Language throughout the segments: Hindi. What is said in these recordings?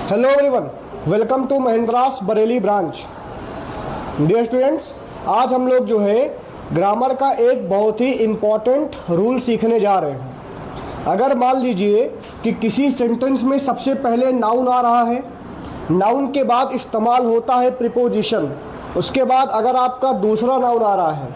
Hello everyone, welcome to Mahindra's Bareilly branch. Dear students, आज हम लोग जो है ग्रामर का एक बहुत ही इम्पॉर्टेंट रूल सीखने जा रहे हैं। अगर मान लीजिए कि किसी सेंटेंस में सबसे पहले नाउन आ रहा है, नाउन के बाद इस्तेमाल होता है प्रीपोजिशन, उसके बाद अगर आपका दूसरा नाउन आ रहा है,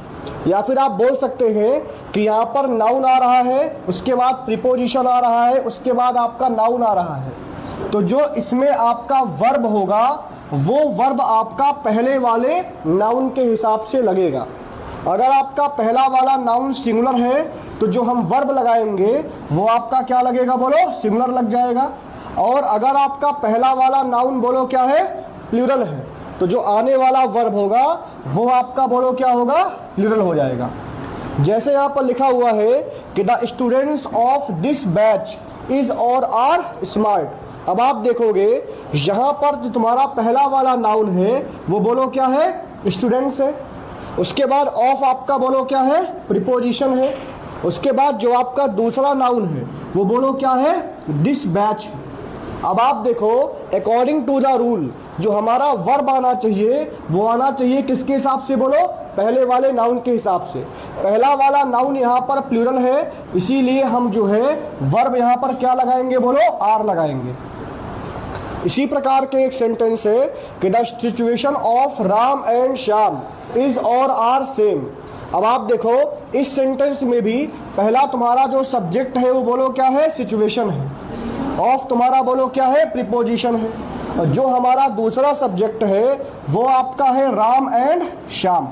या फिर आप बोल सकते हैं कि यहाँ पर नाउन आ रहा है, उसके बाद प्रीपोजिशन आ रहा है, उसके बाद आपका नाउन आ रहा है, तो जो इसमें आपका वर्ब होगा वो वर्ब आपका पहले वाले नाउन के हिसाब से लगेगा। अगर आपका पहला वाला नाउन सिंगुलर है तो जो हम वर्ब लगाएंगे वो आपका क्या लगेगा, बोलो, सिंगुलर लग जाएगा। और अगर आपका पहला वाला नाउन बोलो क्या है, प्लूरल है, तो जो आने वाला वर्ब होगा वो आपका बोलो क्या होगा, प्लूरल हो जाएगा। जैसे यहाँ पर लिखा हुआ है कि the students of this batch is और आर स्मार्ट। अब आप देखोगे यहाँ पर जो तुम्हारा पहला वाला नाउन है वो बोलो क्या है, स्टूडेंट्स है। उसके बाद ऑफ आपका बोलो क्या है, प्रीपोजिशन है। उसके बाद जो आपका दूसरा नाउन है वो बोलो क्या है, दिस बैच। अब आप देखो अकॉर्डिंग टू द रूल जो हमारा वर्ब आना चाहिए वो आना चाहिए किसके हिसाब से, बोलो, पहले वाले नाउन के हिसाब से। पहला वाला नाउन यहाँ पर प्लूरल है, इसीलिए हम जो है वर्ब यहाँ पर क्या लगाएंगे, बोलो, आर लगाएंगे। इसी प्रकार के एक सेंटेंस है कि the situation of Ram and Shyam is और आर सेम। अब आप देखो इस सेंटेंस में भी पहला तुम्हारा जो सब्जेक्ट है वो बोलो क्या है, सिचुएशन है। ऑफ तुम्हारा बोलो क्या है, प्रीपोजिशन है। और जो हमारा दूसरा सब्जेक्ट है वो आपका है Ram and Shyam.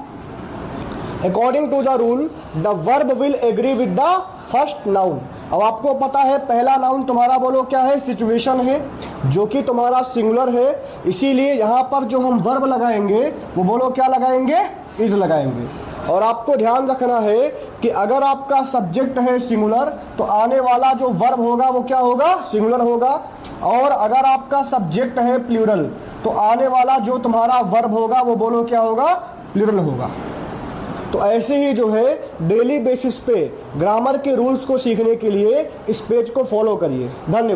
According to the rule the verb will agree with the first noun. अब आपको पता है पहला नाउन तुम्हारा बोलो क्या है, सिचुएशन है, जो कि तुम्हारा सिंगुलर है, इसीलिए यहाँ पर जो हम वर्ब लगाएंगे वो बोलो क्या लगाएंगे, इज लगाएंगे। और आपको ध्यान रखना है कि अगर आपका सब्जेक्ट है सिंगुलर तो आने वाला जो वर्ब होगा वो क्या होगा, सिंगुलर होगा। और अगर आपका सब्जेक्ट है प्लूरल तो आने वाला जो तुम्हारा वर्ब होगा वो बोलो क्या होगा, प्लूरल होगा। तो ऐसे ही जो है डेली बेसिस पे ग्रामर के रूल्स को सीखने के लिए इस पेज को फॉलो करिए। धन्यवाद।